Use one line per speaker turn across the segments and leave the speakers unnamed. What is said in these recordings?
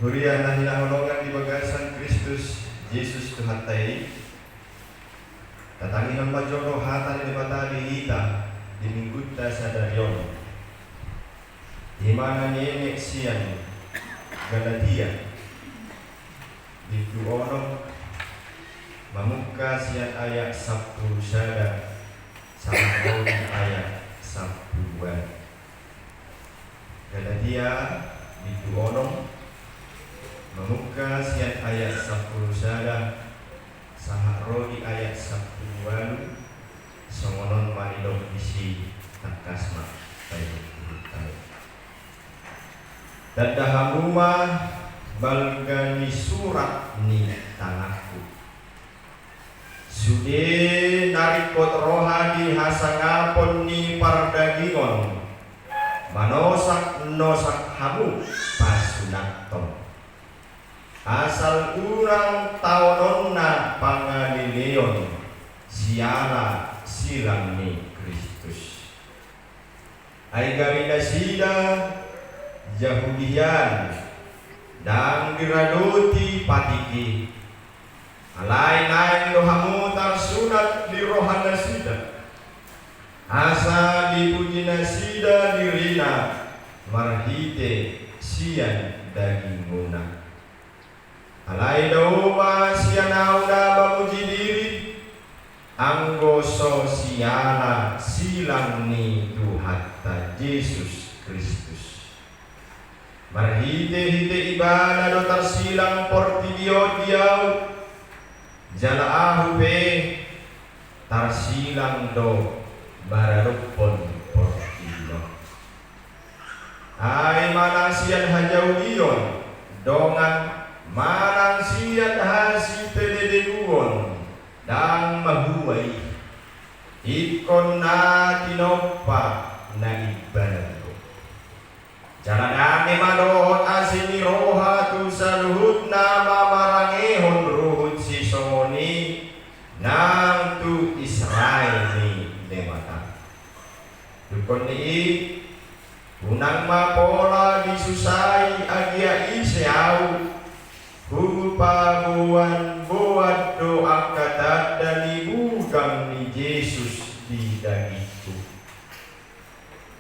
Hurian na hinahulungan di bagasan Kristus Yesus Tuhan tayo. Tatangin ang majono hatan ni batali hita di mingguta sa daryon. Di mana nienek siyan Galatia di tuono mamuka siyan ayat 10 sada sampai ayat 10. Galatia di tuono mamuka siyan ayat 10 sada saharo di ayat 10 songonon maridok isi takasma tayo. Dadahamuma balgani surat ni tangaku sude narikot rohani hasangapon ni pardagingon manosak nosak hamu pasunakton asal urang taononna pangalileon siala silang ni Kristus ay gamina sida Yahudian dan diraduti patiki alai-lain lohamu tarsunat di rohana sida asa dipuji nasida dirina marhite sian daging munah alai dauma sianauda bamuji diri anggo sosiala silang ni Tuhatta Yesus Kristus marhite-hite ibadah do tarsilang portidio diau jala ahupe tarsilang do bararupon portidio ay manasian hajau dion dongan manasian hasi pededeguon dan mahuai ikon na tinopa na ibadah jalanane madohot asini roha tu saluhut nama marangehon ruhut si somoni nang tu Israel ni demata dukon ni unang mapola disusai agia iseau hupa buan buat doa kata dari bukan ni Yesus di dagiku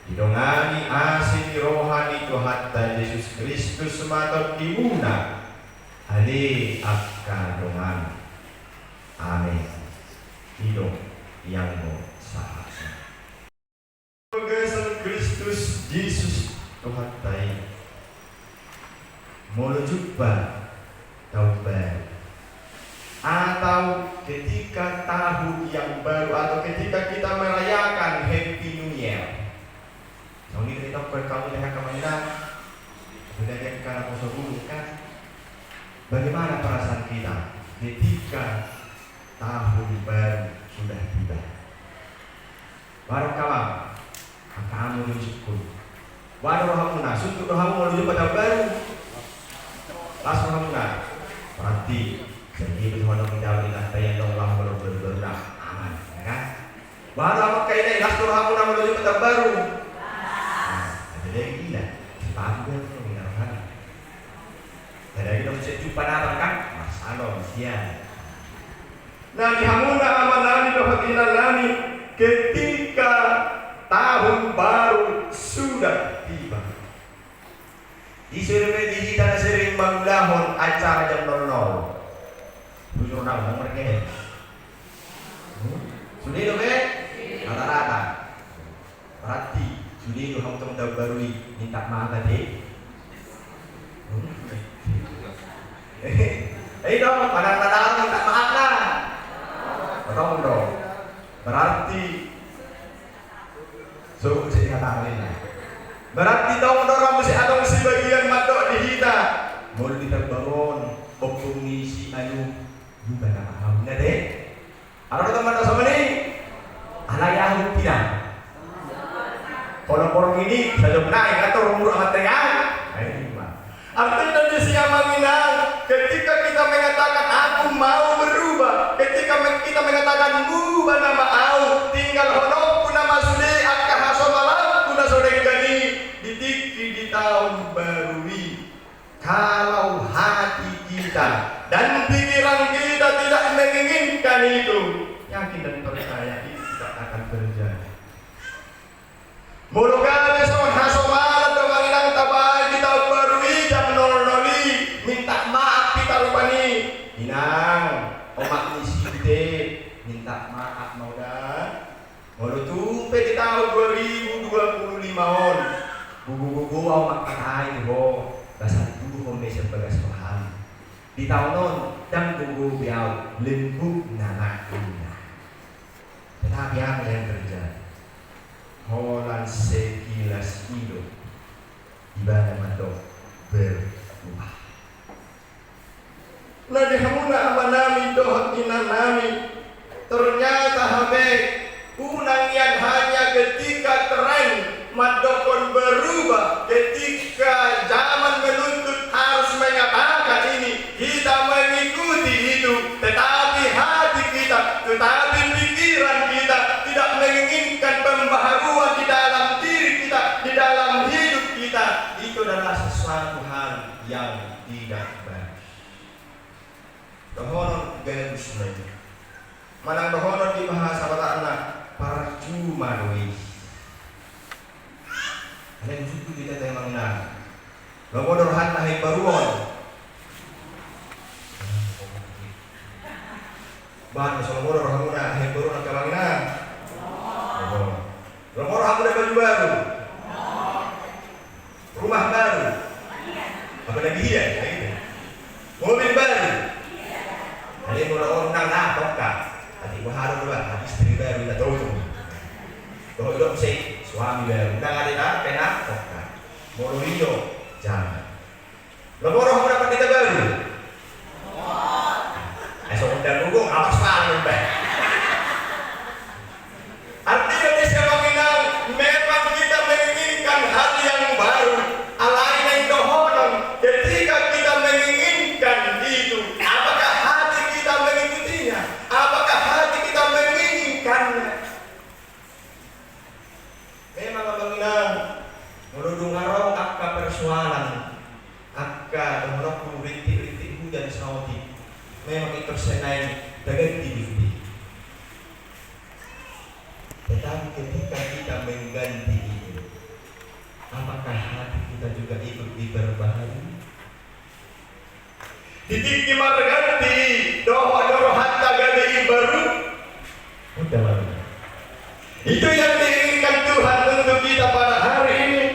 didongani asin rohani Tuhatta Yesus Kristus sematot dimuna ali akka dongan amin hidung yang mo sahasa Yesus Kristus Yesus Tuhatta melucupa taubat atau ketika tahun yang baru atau ketika kita merayakan Happy New Year. Noni kita berkamu dengan kemana? Kemudian karena musuh kan? Bagaimana perasaan kita ketika tahun baru sudah tiba? Baru kawan, kamu bersyukur. Waduh rohamuna, suntuk rohamu menuju pada baru. Langsung rohamuna, berarti jadi berhono menjawab ilah tayang dong lah berberah aman, ya kan? Baru apa kayaknya langsung rohamuna menuju pada baru. Jadi gila, dipanggil tuh minarhan. Jadi kita mesti jumpa datang kan? Mas Ano, sian. Nah dihamuna amanani dohatina lani ketika tahun baru sudah tiba. Disuruh digital sering banglahon acara jam 00. Bujur nama mereka. Sudah itu ke? Rata-rata. Berarti Juni itu kamu tahun baru ini minta maaf tadi. Dong, padahal minta maaf lah. Betul dong. Berarti so mesti katakan lah. Berarti dong orang mesti ada mesti bagian matok dihita. Mul kita bangun, opung ngisi anu juga nama hamnya deh. Ada teman sama nih. Alayah tidak. Orang-orang ini saja naik atau umur amat tengah. Artinya di siang menginang ketika kita mengatakan aku mau berubah, ketika kita mengatakan ubah nama au, tinggal honok nama sudah akan hasomalam guna sore gani ditiki di tahun baru. Kalau Mulu kami son hasomalan do manginang tabay kita berui jam nol-noli minta maaf kita lupa nih. Inang, omak ni sinte minta maaf mau dah. Mulu tumpe di tahun 2025 on. Buku-buku omak katai ho. Dasar itu komisi bagas Tuhan. Di tahun non dan buku biau lembut nanak ina. Tetapi apa yang terjadi? Holan sekilas hidup ibadah matok berubah. Nadi hamuna amanami dohot inanami. Ternyata habe unang yang hanya ketika tren madokon berubah, ketika zaman menuntut harus mengatakan ini kita mengikuti itu, tetapi hati kita, tetapi pikiran kita tidak menginginkan pembaharuan di dalam diri kita, di dalam hidup kita. Itu adalah sesuatu hal yang tidak baik. Dohonon gagus lagi. Manang dohonon di bahasa Batak para cuma doi. Ada yang suku kita temang na. Lomodor hata hai baruon. Bahan solomodor hamuna hai baruon kamang na. Lomodor hamuna baju baru. Rumah baru. Apa lagi ya? Mobil baru. Ada yang orang nang tokak. Tadi baharu dulu, istri baru kita terus. Kalau hidup sih suami baru, udah nggak ada pena, oke. Mau video, jangan. Lomoroh dapat kita baru. Esok udah dukung, awas paling baik. Artinya di sebagian memang kita menginginkan hal yang baru, alain yang dohonon. Ketika kita menginginkan itu, apakah hati kita mengikutinya? Apakah hati kita menginginkannya? Memang menginang merudung ngarong akka persoalan akka menolak rintik-rintik hujan saudi. Memang itu senai daganti bukti. Tetapi ketika kita mengganti itu, apakah hati kita juga ikut diperbaharui? Titik marganti doa hatta gadi baru. Udah baru. Itu yang diinginkan Tuhan untuk kita pada hari ini.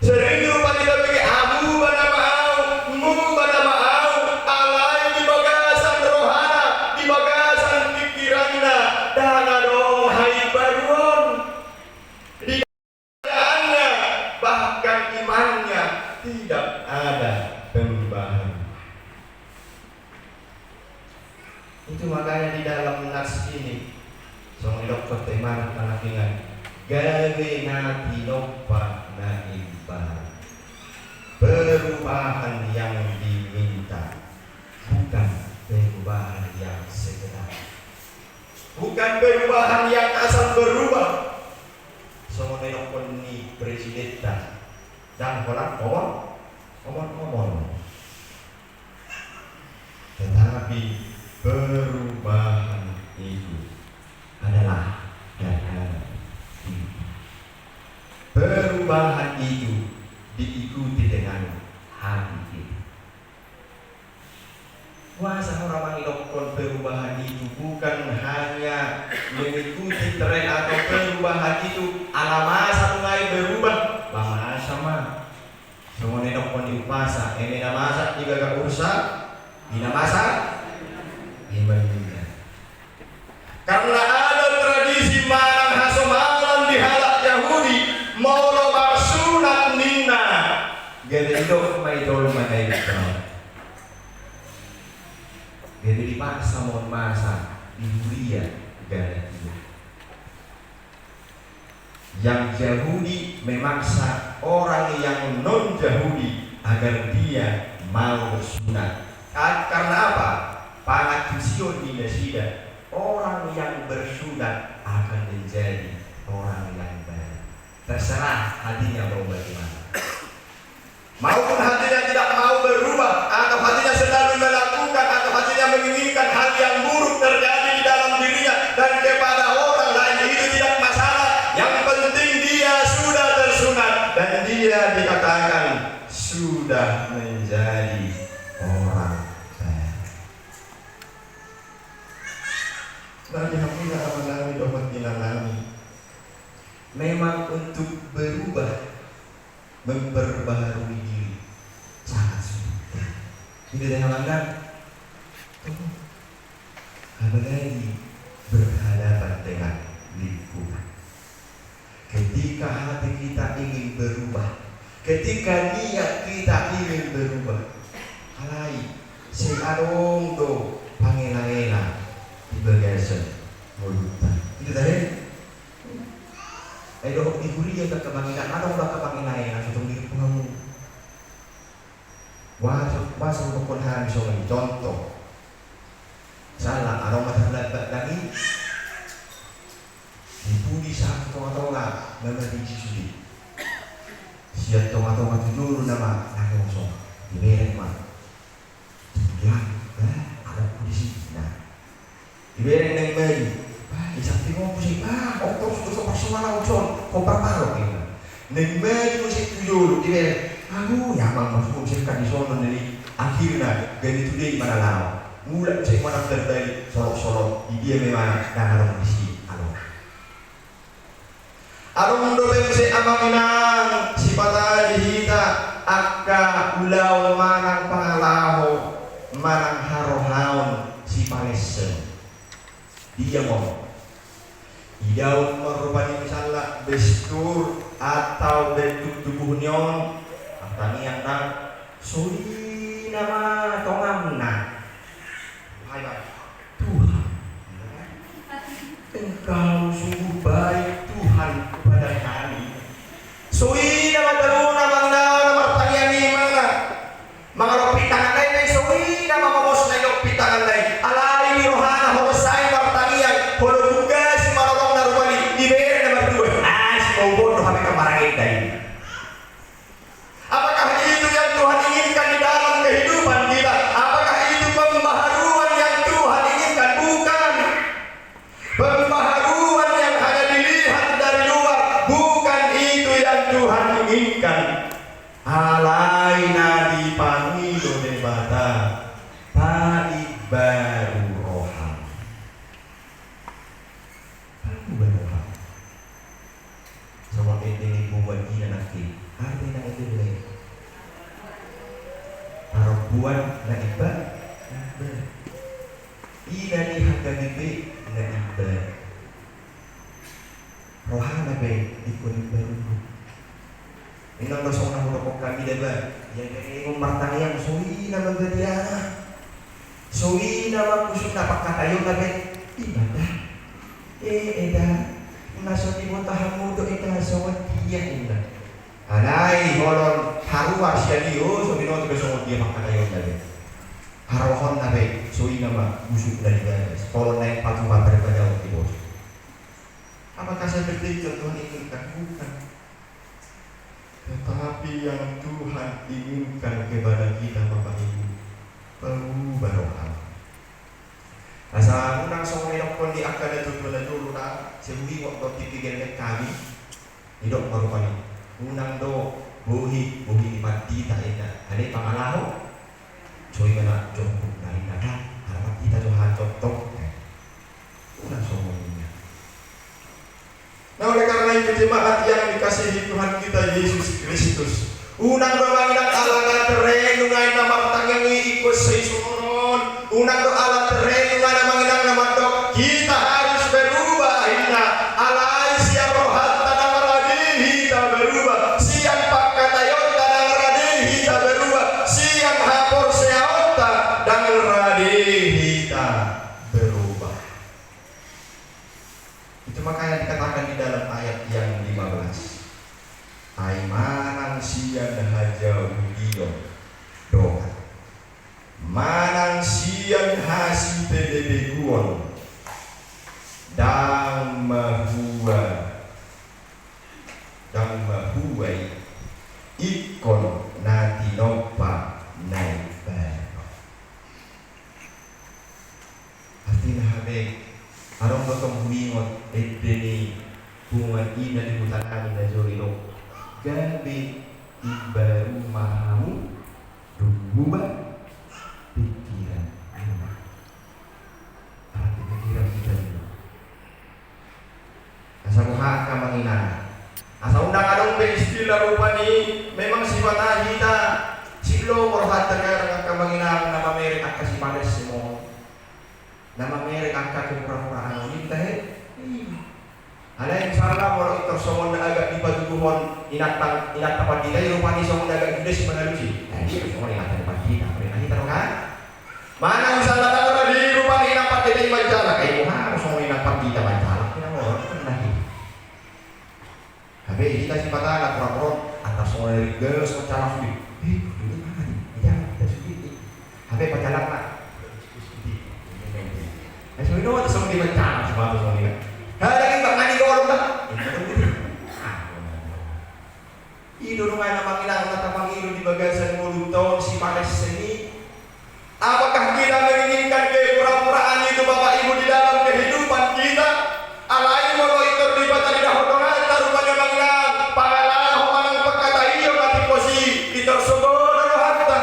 Sering lupa kita pergi amu pada mau, mu pada mau, alai di bagasan rohana, di bagasan pikiranna, dan adong hai baruan. Di dalamnya bahkan imannya tidak ada pembaharuan. Itu makanya di dalam nas ini soalnya dokter teman anak ingat gawe nati nopa na ibarat. Perubahan yang diminta bukan perubahan yang sekedar, bukan perubahan yang asal berubah. Soalnya dokter ni presiden dan orang ngomong, tetapi perubahan itu adalah perubahan itu diikuti dengan hati kita. Kuasa orang mengidokkan perubahan itu bukan hanya mengikuti tren atau perubahan itu ala masa mulai berubah, lama sama. Semua nedokkan di masa, ini masa juga gak usah, ini masa, ini karena ada tradisi marang hasomalan di halak Yahudi maulo barsunat nina jadi itu maidol makai kita jadi dipaksa mohon masa di dunia gara dia yang Yahudi memaksa orang yang non Yahudi agar dia mau bersunat karena apa? Pangakusion di Mesida orang yang bersunat akan menjadi orang yang baik. Terserah hatinya mau bagaimana. Maupun hatinya tidak mau berubah, atau hatinya selalu melakukan, atau hatinya menginginkan hal yang buruk terjadi di dalam dirinya dan kepada orang lain, itu tidak masalah. Yang penting sudah menjadi orang baru. Nabi Hamina amanami dohmat dinalami. Memang untuk berubah, memperbaharui diri sangat sulit. Tidak ada halangan. Apalagi berhadapan dengan lingkungan. Ketika hati kita ingin berubah, ketika niat kita ingin berubah, alai si adong do pangela-ela di bagasi mulutan. Itu tadi. Ayo dihuri ya kebanginan, adong do kepangela-ela sutong diri pengamu. Wah untuk konhan soalnya contoh. Salah adong matahari lagi. Ibu di saat tonga-tonga nama di Cisudi. Siap tonga-tonga dulu nama nak kosong. Dibereng mah. Kemudian, ada polisi. Nah, dibereng neng Mei. Isang tinggal musik. Oktor sudah personal ucon. Kompar parok ini. Neng Mei musik tujuh. Dibereng. Aku yang masuk musik kan di sono dari akhirnya ganti today mana lau. Mulai musik mana terbaik solok-solok. Dia memang dan ada polisi. Arung do si amaminang si patah dihita akka ulau manang pangalaho manang harohaon si palesen. Dia ngomong idaun merupani misalnya bestur atau bentuk tubuh nyon tani yang nang suri nama tongamna. Hai Tuhan, Engkau sungguh baik Tuhan kepada kami. Sui nama teruna mangna nama tanyani mana mangarok pitangan lain sui nama mamos nayok pitangan lain alai rohana hosai martanian holo tugas marong narumani diberi nama dua si maupun kami kemarangin dari. Apakah itu yang Tuhan inginkan di dalam kehidupan kita? Apakah itu pembaharuan yang Tuhan inginkan? Bukan. Pembaharuan yang hanya dilihat dari luar, bukan itu yang Tuhan inginkan. Alaina dipanggil debata pai baru rohan. Baru rohan. Sama ini buat dia nanti. Artinya itu boleh. Perempuan na iba, ina ni hagadipi na iba. Rohana be ikut baru. Inang dosong na hulok kami deba. Yang ini martani yang sui na magadiana. Sui na magkusok na pagkatayo na be. Ibadah. Eda. Nasa di mo tahamu do ita sawat dia ina. Anai holon haruwa siya diyo so binoto besok dia pagkatayo na be. Harohon na be. Sui na magkusok na guys. Tolong na yung patuwa daripada di bos. Apakah saya berpikir Tuhan inginkan? Bukan. Tetapi yang Tuhan inginkan kepada kita Bapak Ibu perubahan. Asa unang song nilok pun di akada tutulan dulu na sebuhi waktu tipigan kami idok marupani. Unang do buhi mati tak ina. Ada pangalaho. Coy mana jongkok na ina kan. Harapan kita Tuhan contoh. Unang song ini. Nah oleh karena itu jemaat yang dikasihi Tuhan kita Yesus Kristus, unang doangan ala terenungan nama tangangi ikut seisuron, unang do ala terenungan nama nama dok kita harus berubah hina ala siap rohat tanang radihi tak berubah, siang pakatayot tanang radihi tak berubah, siang hapor seota dan radihi tak berubah. Itu makanya dikatakan di dalam ayat yang 15. Aimanang sian haja udio doa. Manang sian hasi pedebeguan dan mahuai ikon nati nopa naibah. Artinya habis arong potong humingon edeni bungan ina di hutan angin na jorino gabi ibaru mahamu Berubah pikiran hati pikiran kita juga. Asa kuha ka mangina. Asa undang adong be istilah rupa ni memang sifat kita silo morhat ka mangina nama merek angka si pades semua. Nama merek angka kepura-puraan ini teh. Ada yang salah kalau itu somon agak dipaduhon inatang inatapan kita rupa ni somon agak gede sebenarnya. Dia somon inatang pagi kita pernah kita kan? Mana misalnya kalau di rumah ini nampak tidak majalah, kayak harus mau nampak kita majalah, kita mau lagi. Habis kita si patah anak pura-pura atas semua dari gas majalah sulit. Dulu mana nih? Kita sulit. Habis majalah nak. Sulit dong atas semua di majalah semua atas semua ini. Ada yang bang ani orang tak? Itu dong anak mangilang mata mangilu di bagasan mulut tahun si panas seni. Apakah kita menginginkan kepura-puraan itu Bapak Ibu di dalam kehidupan kita? Alai molo itu terlibat di dahotongan rupanya mangilang pangalaho manang pagkata iyo mati posi itor sogodo hatta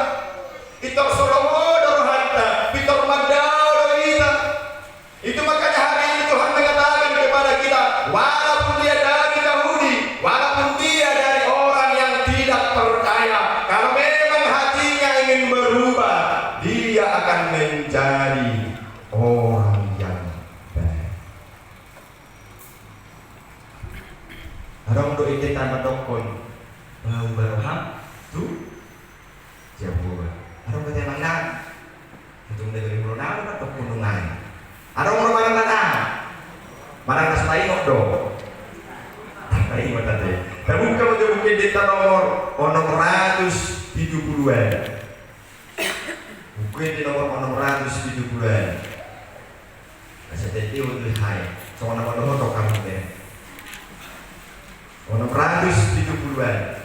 itor solomodo hatta itor magdao kita. Itu makanya hari ini Tuhan mengatakan kepada kita, walaupun dia dari Yahudi, walaupun dia dari orang yang tidak percaya, kalau memang hatinya ingin berubah, dia akan menjadi orang yang baik. Ada untuk itu tanpa dokon, baru tu jauh. Ada untuk yang mana? Itu dari bulan apa atau gunungan? Ada orang mana? Mana nas lain do? Lain mana tadi? Tapi kalau dia mungkin di nomor 170-an. Mungkin di nomor 670-an. Masa tadi lebih high. Soal nama nomor kamu deh. 670-an.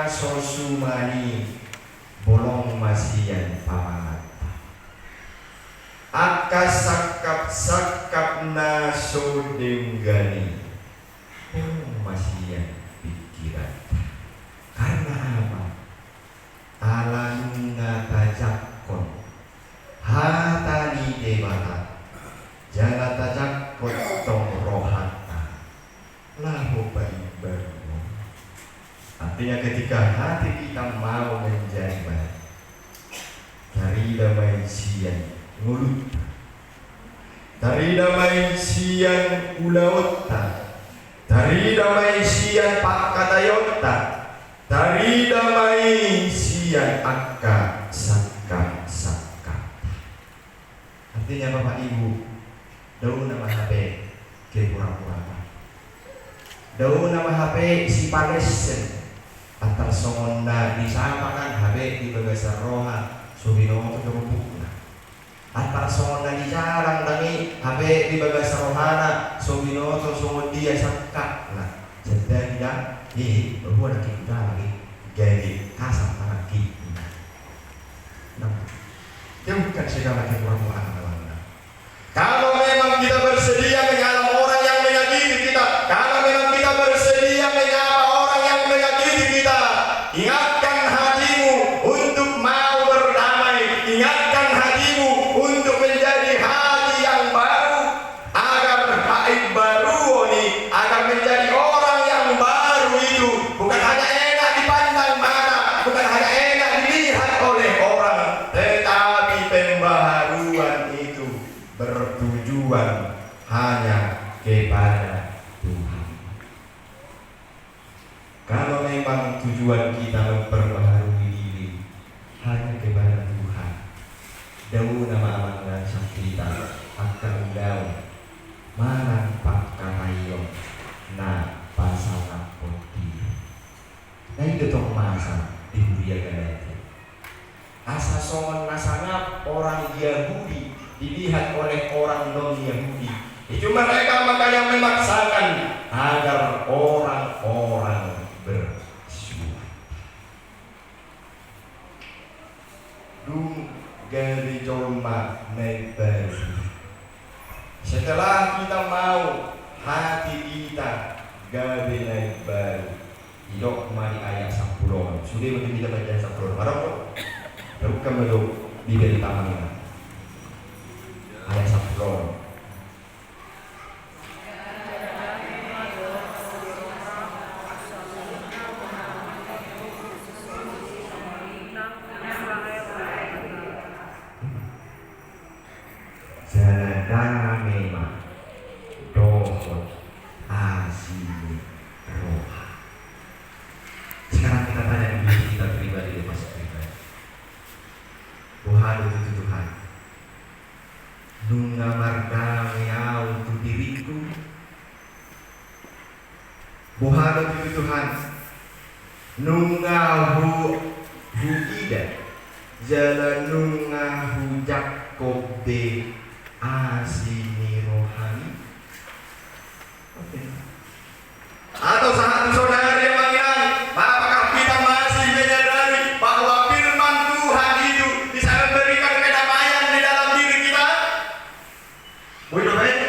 Sosumani bolong masian pamangata akka sakap naso denggani bolong masian pikiran. Karena apa? Alanunga tajakon hatani dewata jangan tajakon tong rohata lahu baik. Artinya ketika hati kita mau menjadi baik, dari damai siang mulut, dari damai siang ulautta, dari damai siang pakatayota, dari damai siang akka sakka. Artinya Bapak Ibu, daun nama HP ke pura-pura, daun nama HP si palesen. Antar somonna disamakan habe di bagasan roha subino itu kerupukna. Antar songa di jarang tangi habe di bagas rohana so binoto so dia sakka nah jadi dia bahwa nak kita lagi jadi kasar lagi nah dia bukan segala kekurangan kalau memang kita bersedia menyalahkan orang yang menyakiti kita, kalau memang kita bersedia menyapa orang yang menyakiti kita, ingatkan hatimu untuk mau berdamai, ingatkan hatimu untuk menjadi hati yang baru, agar hati baru ini, agar menjadi orang yang baru itu bukan hanya enak dipandang mata, bukan hanya enak dilihat oleh orang, tetapi pembaharuan itu bertujuan hanya kepada Tuhan. Kalau memang tujuan kita memperbaharui diri hanya kepada Tuhan, daun nama amanda sakita akan daun marang pakkarayo na pasang poti. Nah itu toh masa dihuria itu. Asa songon nasangap orang Yahudi dilihat oleh orang non-Yahudi. Itu mereka maka yang memaksakan agar orang-orang bersuara. Dung gari jolma neber. Setelah kita mau hati kita gabe naik baru. Idok mari ayat 10. Sudah mungkin kita baca 10. Marah kok. Bukan belum diberi tamannya. Ayat 10. Sedang memang dohot asini roha. Sekarang kita tanya diri kita pribadi di masa pribadi. Tuhan itu Tuhan. Nunga mardamia untuk diriku. Tuhan itu Tuhan. Nunga ida jalan nunga hujak kobe asini rohani. Oke. Atau sahabat saudara yang mengingat, apakah kita masih menyadari bahwa firman Tuhan itu bisa memberikan kedamaian di dalam diri kita? Buido baik.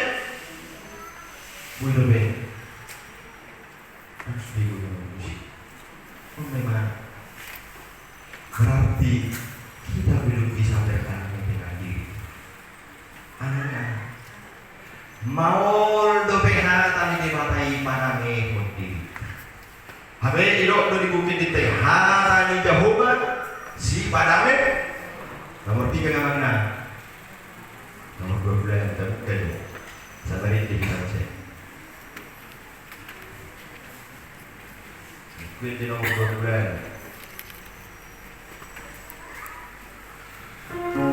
Harus dibunuh. Memang berarti kita belum bisa berdamai dengan diri. Anak-anak, maul do penghatan di matai panange hoti. Habe idok do di bukit di teh hata ni Jehovah si padame. Nomor 3 namanya. Nomor 12 terbuka. Sabarin di kita cek. Kuit di nomor 12.
Amen.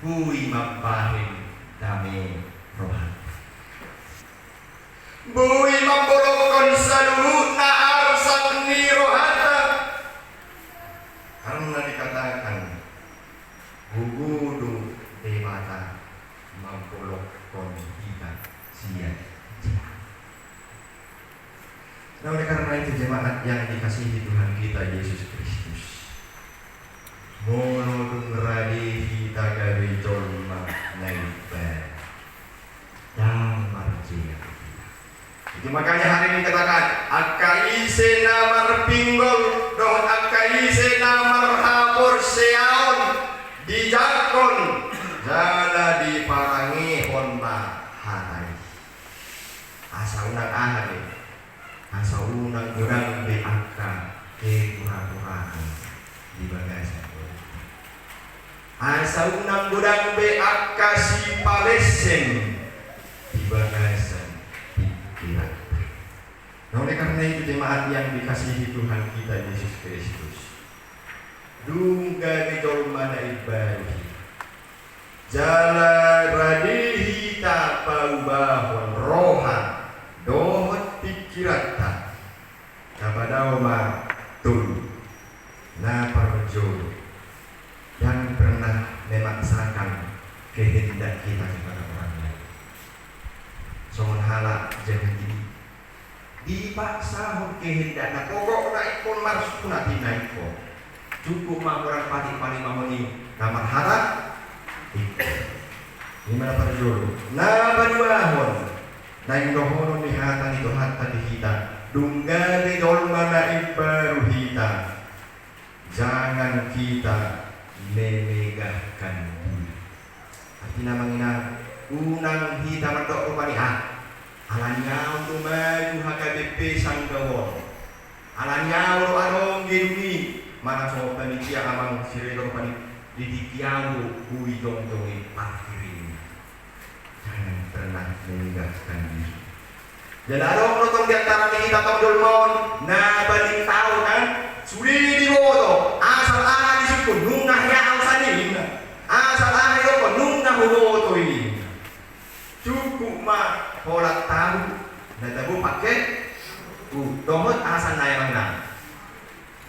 bui mampahin dami rohan. Bui mambolokon saluhutna arsak ni rohata. Karena dikatakan gugudu dewata mambolokon kita sia. Nah, oleh karena itu jemaat yang dikasihi Tuhan kita Yesus Kristus, monodun radi kita gawe jolma naiba dan marjia. Itu makanya hari ini katakan akaise namar pinggol doh akaise namar hapur seaon dijakon jala diparangi honma hanai asa unang ahari asa unang urang di angka ke pura-puraan di bagasan asa unang urang be angka si palesen di bagasan. Nah, oleh karena itu jemaat yang dikasihi Tuhan kita Yesus Kristus, dungga di dolmana ibadi jala radihi ta paubahon rohan dohot pikirata kapadawma tul na parjo yang pernah memaksakan kehendak kita kepada orang lain. Songon halak jangan dipaksa kehendakna pokokna ikon marsuna tinaiko cukup mah orang pati-pati mamoni kamar harap ini mana perjolo na baduahon na indohono ni hatan itu hatta dihita dunggari dolmana ibaru hita jangan kita memegahkan diri artinya mangina unang hita merdok rupani alanyau tu maju HKBP Sanggawon alanyau arong gini mana so panitia amang sirelo pani didikiau kui dong-dongi parkirin jangan pernah meninggalkan diri dan arong notong diantara kita tongdolmon na balik tahu kan suri di bodo asal aha disukun nungah ya alsanin asal aha yoko nungah bodo ini cukup mah pola tahu dan tahu pakai dohot asan naik mana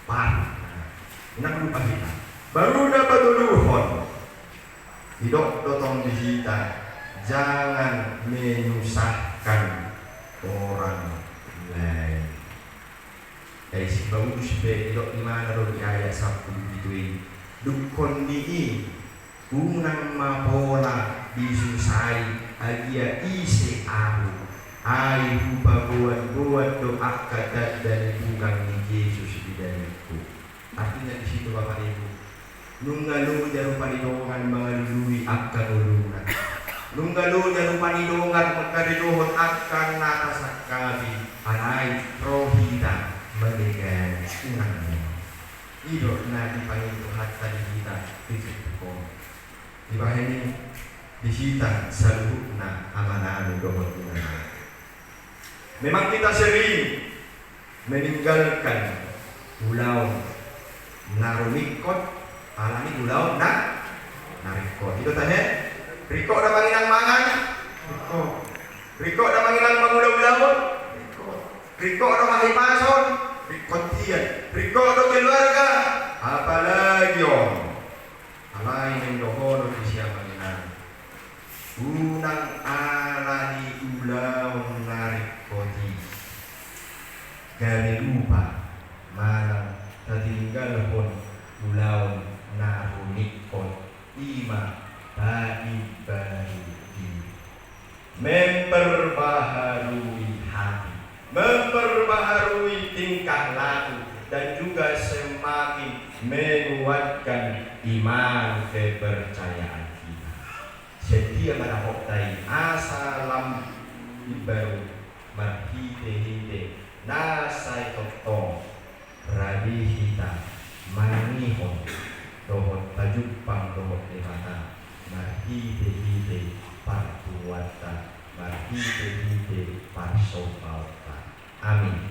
par nak lupa kita baru dapat duluhon hidup dotong kita jangan menyusahkan orang lain dari si bagus be hidup di mana di ayat 10 itu dukun ini unang mapola disusai agia isi ahu ai huba buat doa kata dari bukan Yesus di dariku artinya di situ Bapak Ibu nunggalu jarum panidongan mengalui akan ulungan nunggalu jarum panidongan mengkaridohon akan natasakali anai rohita menegan unangnya idok na dipanggil Tuhan tadi kita dikepukong di bahani disita saluhna amanah dohotuna. Memang kita sering meninggalkan pulau narumikot alami pulau narikot itu tanya rikot ada manginang mangan rikot ada manginang mangulau-ulau rikot ada mahipason rikot tian rikot ada keluarga apalagi alain yang dohono di siapa unang alani ulau narikoti dari lupa malam tertinggal pun ulau narunikot ima bagi memperbaharui hati memperbaharui tingkah laku dan juga semakin menguatkan iman kepercayaan setia pada hoktai asalam ibaru marhite-hite nasai totong rabi hita manihon dohot tajupang dohot lewata marhite-hite partuwata marhite-hite parsopauta amin.